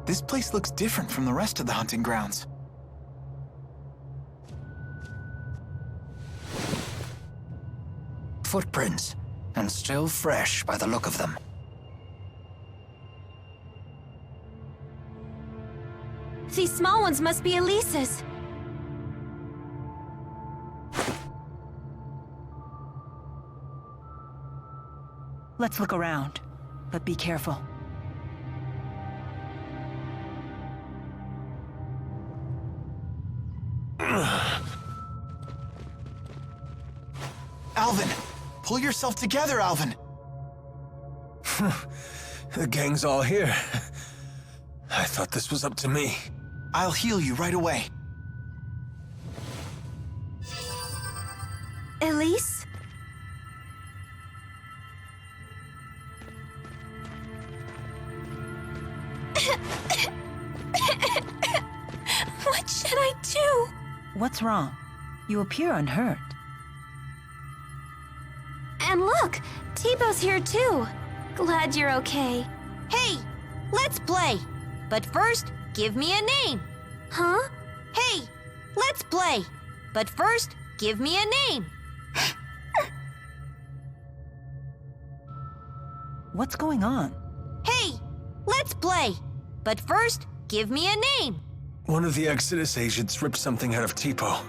This place looks different from the rest of the hunting grounds. Footprints, and still fresh by the look of them. These small ones must be Elize's. Let's look around, but be careful. Alvin! Pull yourself together, Alvin! The gang's all here. I thought this was up to me. I'll heal you right away. Elize? What should I do? What's wrong? You appear unhurt. And look, T-Bow's here too. Glad you're okay. Hey, let's play. But first, give me a name. Huh? Hey, let's play. But first, give me a name. What's going on? Hey, let's play. But first, give me a name. One of the Exodus agents ripped something out of Tipo,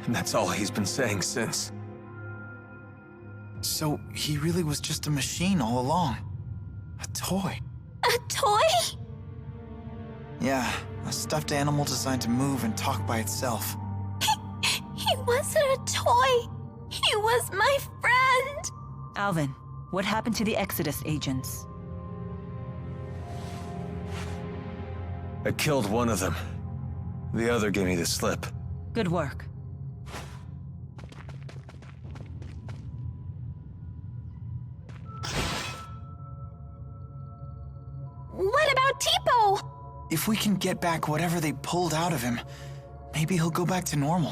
and that's all he's been saying since. So he really was just a machine all along. A toy. A toy? Yeah, a stuffed animal designed to move and talk by itself. He wasn't a toy. He was my friend. Alvin, what happened to the Exodus agents? I killed one of them. The other gave me the slip. Good work. What about Tipo? If we can get back whatever they pulled out of him, maybe he'll go back to normal.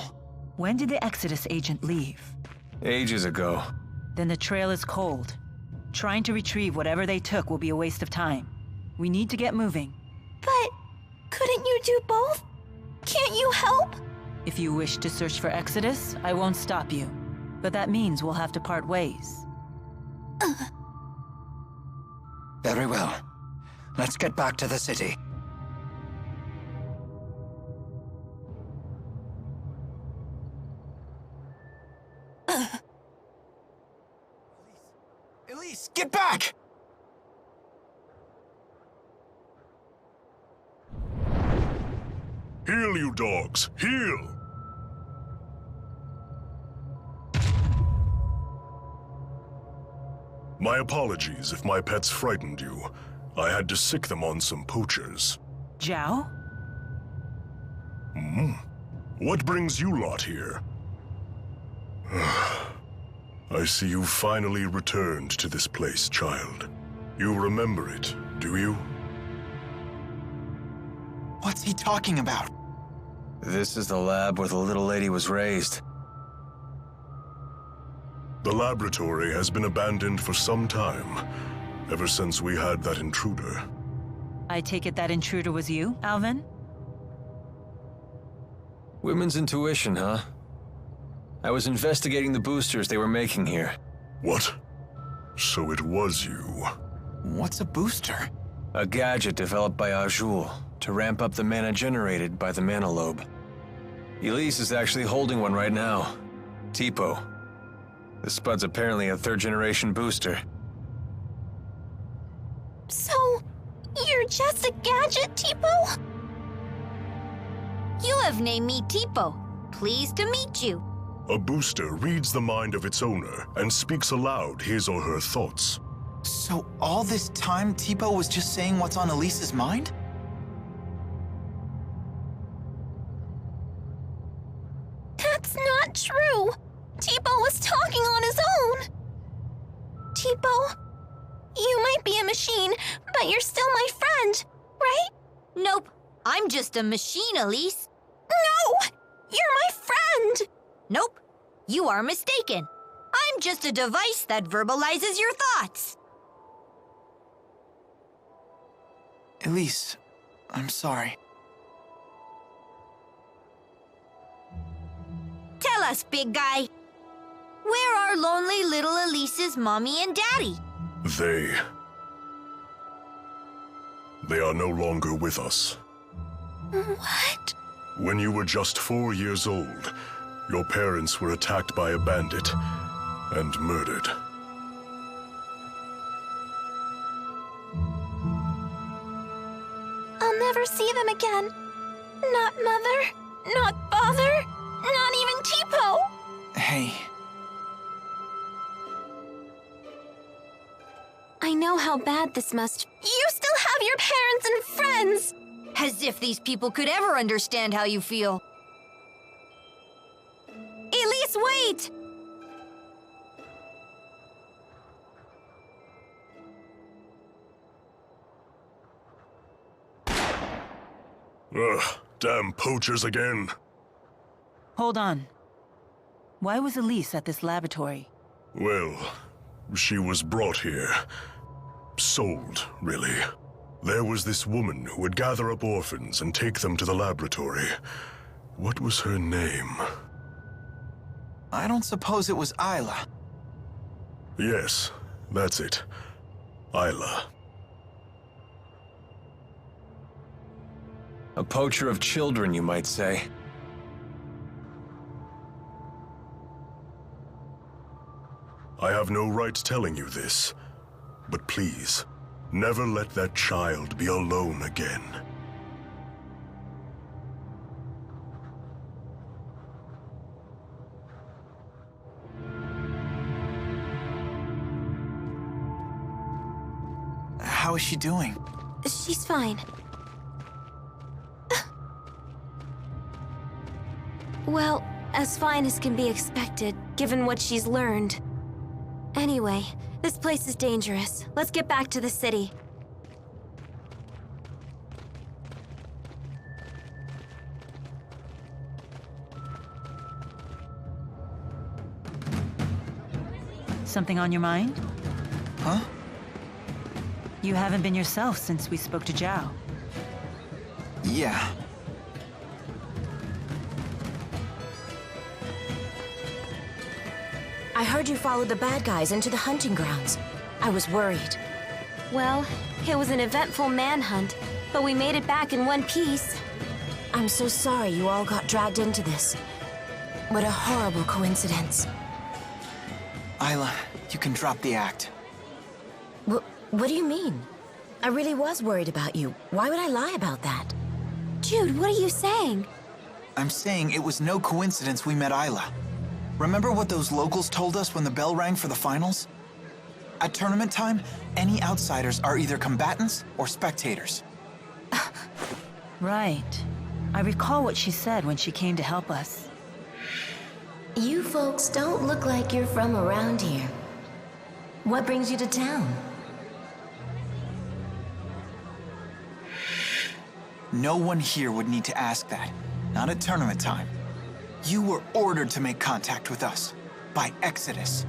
When did the Exodus agent leave? Ages ago. Then the trail is cold. Trying to retrieve whatever they took will be a waste of time. We need to get moving. But couldn't you do both? Can't you help? If you wish to search for Exodus, I won't stop you. But that means we'll have to part ways. Very well. Let's get back to the city. Elize, get back! Heal, you dogs! Heal! My apologies if my pets frightened you. I had to sick them on some poachers. Zhao? What brings you lot here? I see you finally returned to this place, child. You remember it, do you? What's he talking about? This is the lab where the little lady was raised. The laboratory has been abandoned for some time, ever since we had that intruder. I take it that intruder was you, Alvin? Women's intuition, huh? I was investigating the boosters they were making here. What? So it was you. What's a booster? A gadget developed by Jude to ramp up the mana generated by the mana lobe. Elize is actually holding one right now. Tipo. The Spud's apparently a third-generation booster. So, you're just a gadget, Tipo? You have named me Tipo. Pleased to meet you. A booster reads the mind of its owner and speaks aloud his or her thoughts. So all this time, Tipo was just saying what's on Elize's mind? That's not true. Tipo was talking on his own. Tipo, you might be a machine, but you're still my friend, right? Nope, I'm just a machine, Elize. No! You're my friend! Nope, you are mistaken. I'm just a device that verbalizes your thoughts. Elize, I'm sorry. Tell us, big guy. Where are lonely little Elize's mommy and daddy? They are no longer with us. What? When you were just 4 years old, your parents were attacked by a bandit and murdered. I'll never see them again. Not Mother, not Father, not even Tipo. Hey, I know how bad this must. You still have your parents and friends. As if these people could ever understand how you feel. Elize, wait! Ugh, damn poachers again. Hold on. Why was Elize at this laboratory? Well, she was brought here. Sold, really. There was this woman who would gather up orphans and take them to the laboratory. What was her name? I don't suppose it was Isla. Yes, that's it. Isla. A poacher of children, you might say. I have no right telling you this, but please, never let that child be alone again. How is she doing? She's fine. Well, as fine as can be expected, given what she's learned. Anyway, this place is dangerous. Let's get back to the city. Something on your mind? Huh? You haven't been yourself since we spoke to Zhao. Yeah. I heard you followed the bad guys into the hunting grounds. I was worried. Well, it was an eventful manhunt, but we made it back in one piece. I'm so sorry you all got dragged into this. What a horrible coincidence. Isla, you can drop the act. What do you mean? I really was worried about you. Why would I lie about that? Jude, what are you saying? I'm saying it was no coincidence we met Isla. Remember what those locals told us when the bell rang for the finals? At tournament time, any outsiders are either combatants or spectators. Right. I recall what she said when she came to help us. You folks don't look like you're from around here. What brings you to town? No one here would need to ask that. Not at tournament time. You were ordered to make contact with us. By Exodus.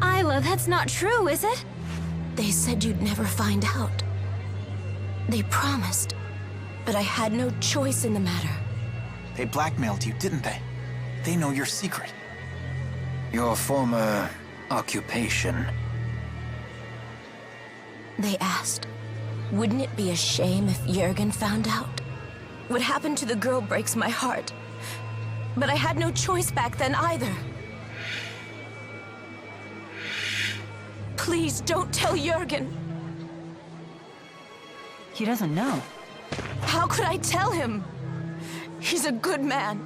Isla, that's not true, is it? They said you'd never find out. They promised. But I had no choice in the matter. They blackmailed you, didn't they? They know your secret. Your former occupation. They asked, wouldn't it be a shame if Jurgen found out? What happened to the girl breaks my heart. But I had no choice back then either. Please don't tell Jurgen. He doesn't know. How could I tell him? He's a good man.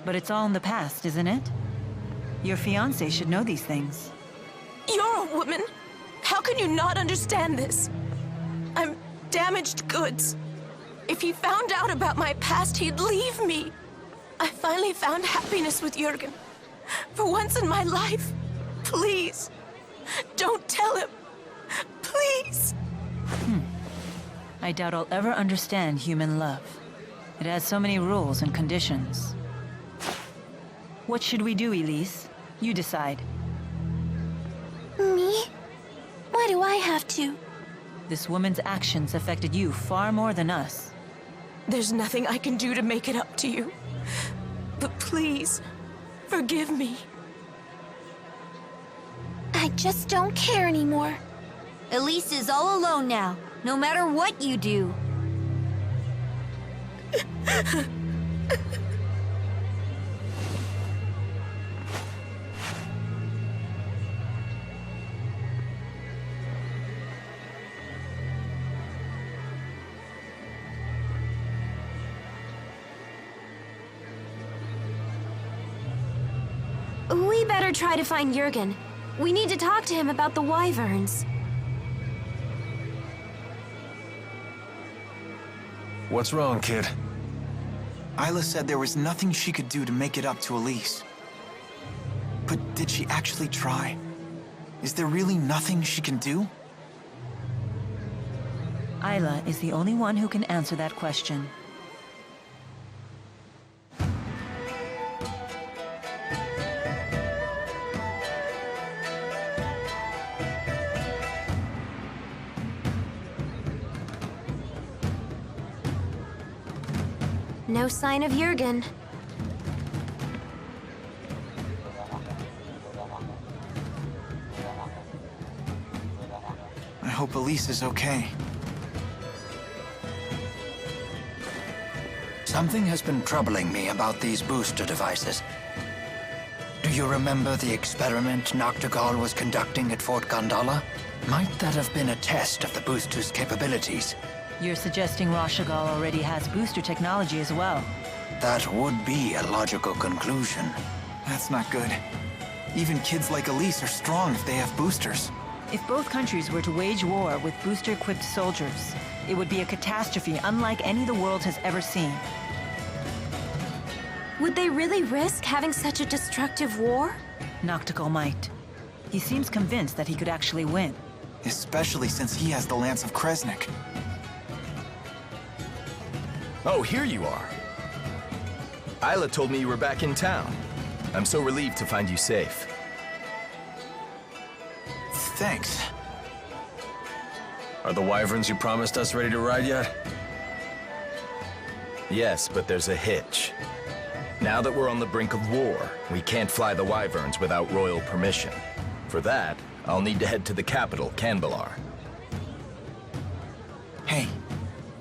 But it's all in the past, isn't it? Your fiancé should know these things. You're a woman. How can you not understand this? I'm damaged goods. If he found out about my past, he'd leave me. I finally found happiness with Jurgen. For once in my life. Please, don't tell him. Please. I doubt I'll ever understand human love. It has so many rules and conditions. What should we do, Elize? You decide. Me? Why do I have to? This woman's actions affected you far more than us. There's nothing I can do to make it up to you. But please, forgive me. I just don't care anymore. Elize is all alone now, no matter what you do. We better try to find Jurgen. We need to talk to him about the wyverns. What's wrong, kid? Isla said there was nothing she could do to make it up to Elize. But did she actually try? Is there really nothing she can do? Isla is the only one who can answer that question. No sign of Jurgen. I hope Elize is okay. Something has been troubling me about these booster devices. Do you remember the experiment Noctigal was conducting at Fort Gondola? Might that have been a test of the booster's capabilities? You're suggesting Rashagal already has booster technology as well. That would be a logical conclusion. That's not good. Even kids like Elize are strong if they have boosters. If both countries were to wage war with booster-equipped soldiers, it would be a catastrophe unlike any the world has ever seen. Would they really risk having such a destructive war? Noctigal might. He seems convinced that he could actually win. Especially since he has the Lance of Kresnik. Oh, here you are. Isla told me you were back in town. I'm so relieved to find you safe. Thanks. Are the wyverns you promised us ready to ride yet? Yes, but there's a hitch. Now that we're on the brink of war, we can't fly the wyverns without royal permission. For that, I'll need to head to the capital, Canbelar. Hey,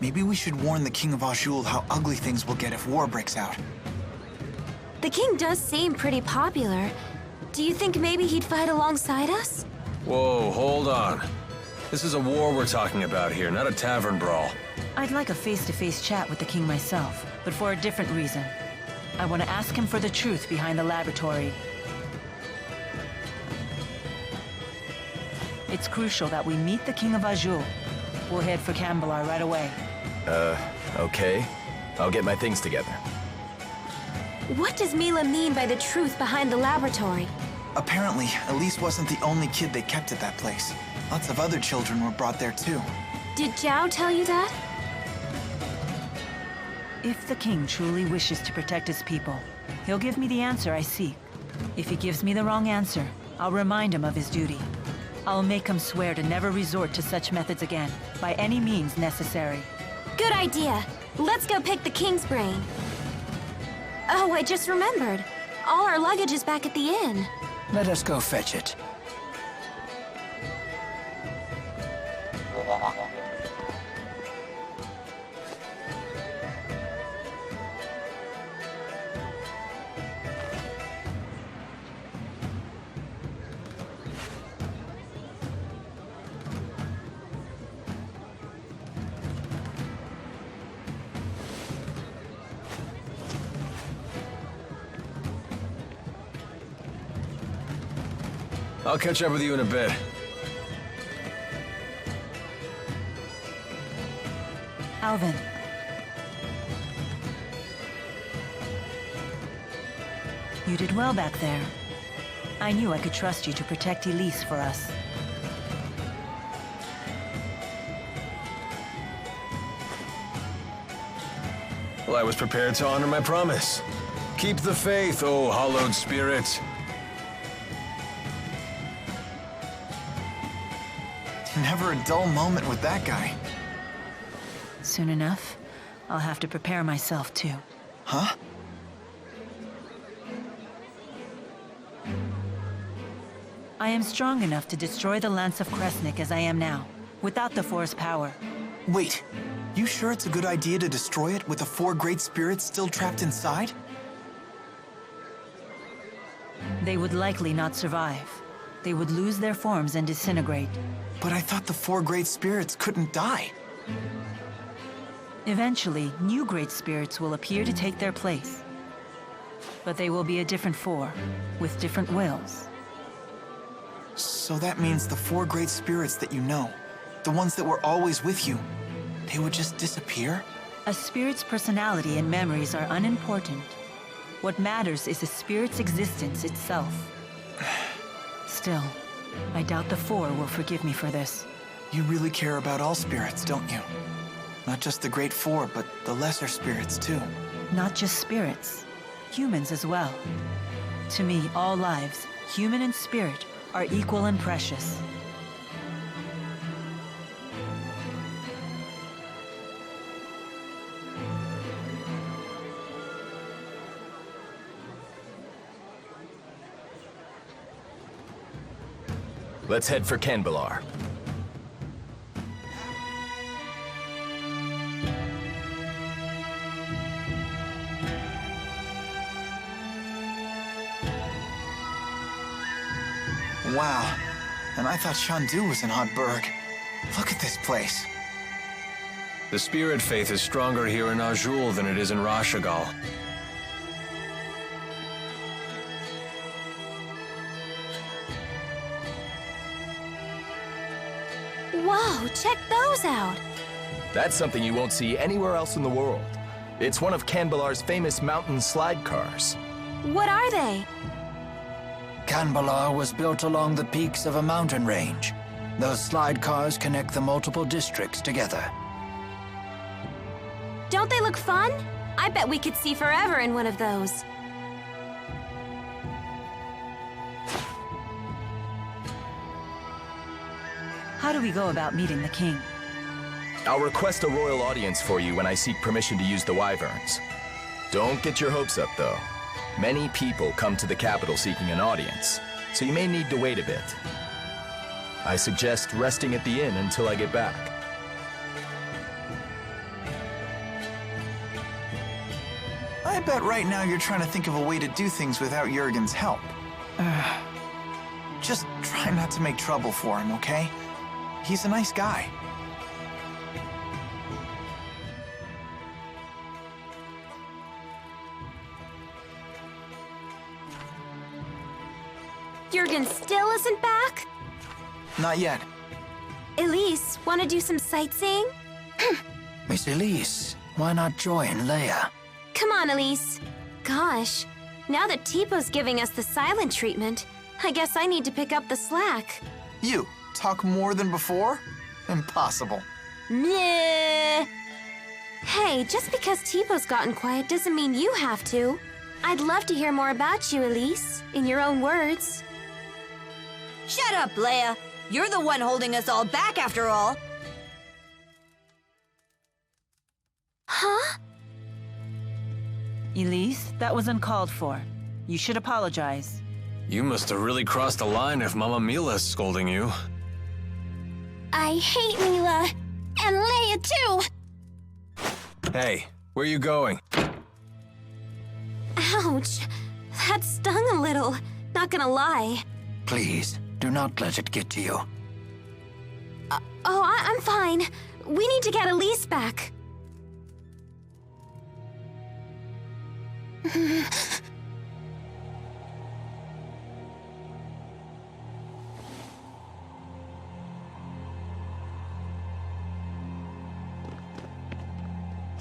maybe we should warn the King of Azul how ugly things will get if war breaks out. The king does seem pretty popular. Do you think maybe he'd fight alongside us? Whoa, hold on. This is a war we're talking about here, not a tavern brawl. I'd like a face-to-face chat with the king myself, but for a different reason. I want to ask him for the truth behind the laboratory. It's crucial that we meet the King of Azul. We'll head for Canbelar right away. Okay. I'll get my things together. What does Milla mean by the truth behind the laboratory? Apparently, Elize wasn't the only kid they kept at that place. Lots of other children were brought there too. Did Zhao tell you that? If the king truly wishes to protect his people, he'll give me the answer I seek. If he gives me the wrong answer, I'll remind him of his duty. I'll make him swear to never resort to such methods again, by any means necessary. Good idea. Let's go pick the king's brain. Oh, I just remembered. All our luggage is back at the inn. Let us go fetch it. I'll catch up with you in a bit. Alvin. You did well back there. I knew I could trust you to protect Elize for us. Well, I was prepared to honor my promise. Keep the faith, oh hallowed spirit. Never a dull moment with that guy. Soon enough, I'll have to prepare myself too. Huh? I am strong enough to destroy the Lance of Kresnik as I am now, without the Four's power. Wait, you sure it's a good idea to destroy it with the 4 great spirits still trapped inside? They would likely not survive. They would lose their forms and disintegrate. But I thought the 4 great spirits couldn't die. Eventually, new great spirits will appear to take their place. But they will be a different 4, with different wills. So that means the 4 great spirits that you know, the ones that were always with you, they would just disappear? A spirit's personality and memories are unimportant. What matters is a spirit's existence itself. Still, I doubt the 4 will forgive me for this. You really care about all spirits, don't you? Not just the great 4, but the lesser spirits too. Not just spirits, humans as well. To me, all lives, human and spirit, are equal and precious. Let's head for Kanbalar. Wow. And I thought Shandu was in Hotburg. Look at this place. The spirit faith is stronger here in Azul than it is in Rashagal. Whoa, check those out. That's something you won't see anywhere else in the world. It's one of Kanbalar's famous mountain slide cars. What are they? Kanbalar was built along the peaks of a mountain range. Those slide cars connect the multiple districts together. Don't they look fun? I bet we could see forever in one of those. How do we go about meeting the king? I'll request a royal audience for you when I seek permission to use the wyverns. Don't get your hopes up, though. Many people come to the capital seeking an audience, so you may need to wait a bit. I suggest resting at the inn until I get back. I bet right now you're trying to think of a way to do things without Jurgen's help. Just try not to make trouble for him, okay? He's a nice guy. Jurgen still isn't back? Not yet. Elize, want to do some sightseeing? Miss Elize, why not join Leia? Come on, Elize. Gosh, now that Teepo's giving us the silent treatment, I guess I need to pick up the slack. You, talk more than before? Impossible. Meh. Hey, just because Teepo's gotten quiet doesn't mean you have to. I'd love to hear more about you, Elize, in your own words. Shut up, Leia. You're the one holding us all back after all. Huh? Elize, that was uncalled for. You should apologize. You must have really crossed the line if Mama Milla's scolding you. I hate Milla. And Leia, too. Hey, where are you going? Ouch. That stung a little. Not gonna lie. Please, do not let it get to you. I'm fine. We need to get Elize back.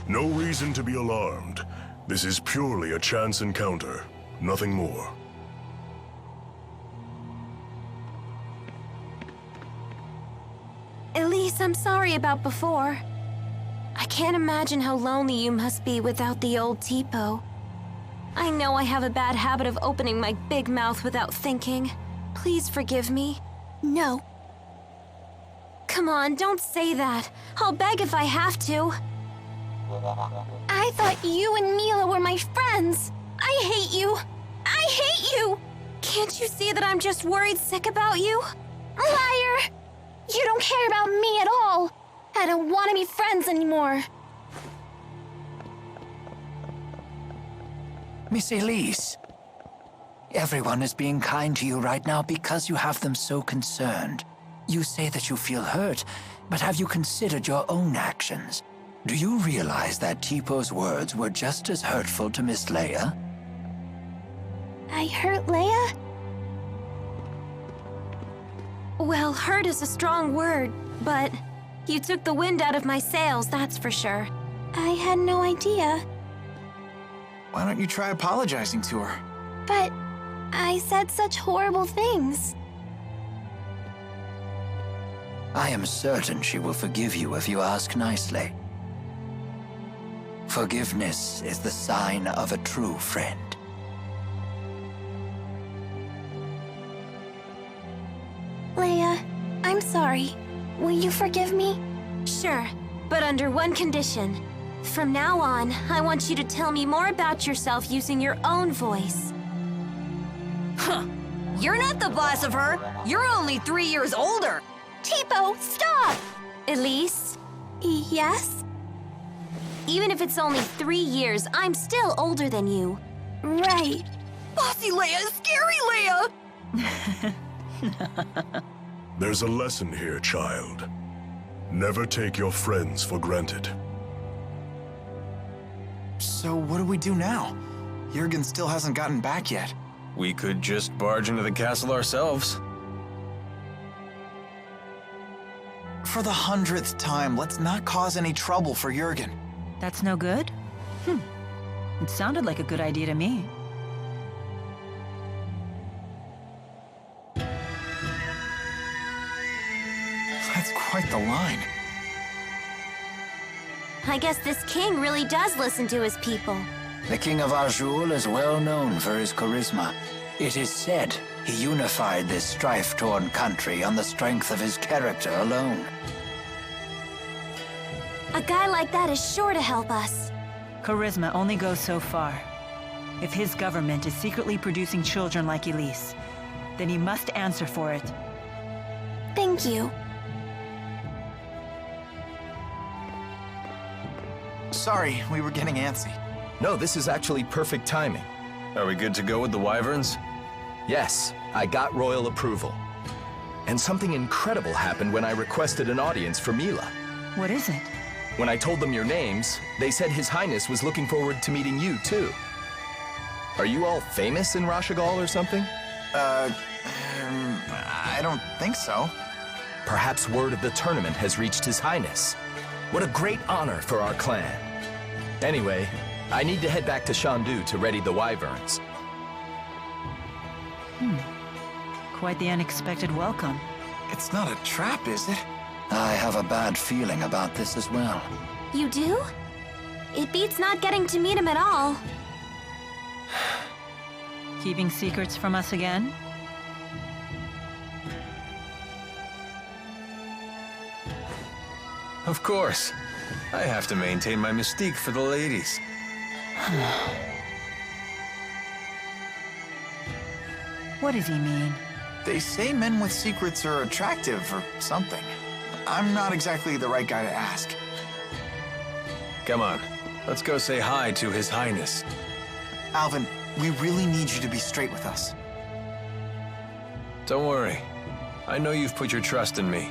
No reason to be alarmed. This is purely a chance encounter, nothing more. Elize, I'm sorry about before. I can't imagine how lonely you must be without the old Teepo. I know I have a bad habit of opening my big mouth without thinking. Please forgive me. No. Come on, don't say that. I'll beg if I have to. I thought you and Milla were my friends. I hate you. I hate you. Can't you see that I'm just worried sick about you? Liar! You don't care about me at all. I don't want to be friends anymore. Miss Elize, everyone is being kind to you right now because you have them so concerned. You say that you feel hurt, but have you considered your own actions? Do you realize that Teepo's words were just as hurtful to Miss Leia? I hurt Leia? Well, hurt is a strong word, but you took the wind out of my sails, that's for sure. I had no idea. Why don't you try apologizing to her? But I said such horrible things. I am certain she will forgive you if you ask nicely. Forgiveness is the sign of a true friend. Leia, I'm sorry. Will you forgive me? Sure, but under one condition. From now on, I want you to tell me more about yourself using your own voice. Huh. You're not the boss of her. You're only 3 years older. Teepo, stop! Elize? Yes? Even if it's only 3 years, I'm still older than you. Right. Bossy Leia, scary Leia! There's a lesson here, child. Never take your friends for granted. So what do we do now? Jurgen still hasn't gotten back yet. We could just barge into the castle ourselves. For the 100th time, let's not cause any trouble for Jurgen. That's no good? It sounded like a good idea to me. That's quite the line. I guess this king really does listen to his people. The King of Azul is well known for his charisma. It is said he unified this strife-torn country on the strength of his character alone. A guy like that is sure to help us. Charisma only goes so far. If his government is secretly producing children like Elize, then he must answer for it. Thank you. Sorry, we were getting antsy. No, this is actually perfect timing. Are we good to go with the wyverns? Yes, I got royal approval. And something incredible happened when I requested an audience for Milla. What is it? When I told them your names, they said His Highness was looking forward to meeting you, too. Are you all famous in Rashagal or something? I don't think so. Perhaps word of the tournament has reached His Highness. What a great honor for our clan. Anyway, I need to head back to Shandu to ready the wyverns. Quite the unexpected welcome. It's not a trap, is it? I have a bad feeling about this as well. You do? It beats not getting to meet him at all. Keeping secrets from us again? Of course. I have to maintain my mystique for the ladies. What does he mean? They say men with secrets are attractive or something. I'm not exactly the right guy to ask. Come on, let's go say hi to His Highness. Alvin, we really need you to be straight with us. Don't worry. I know you've put your trust in me.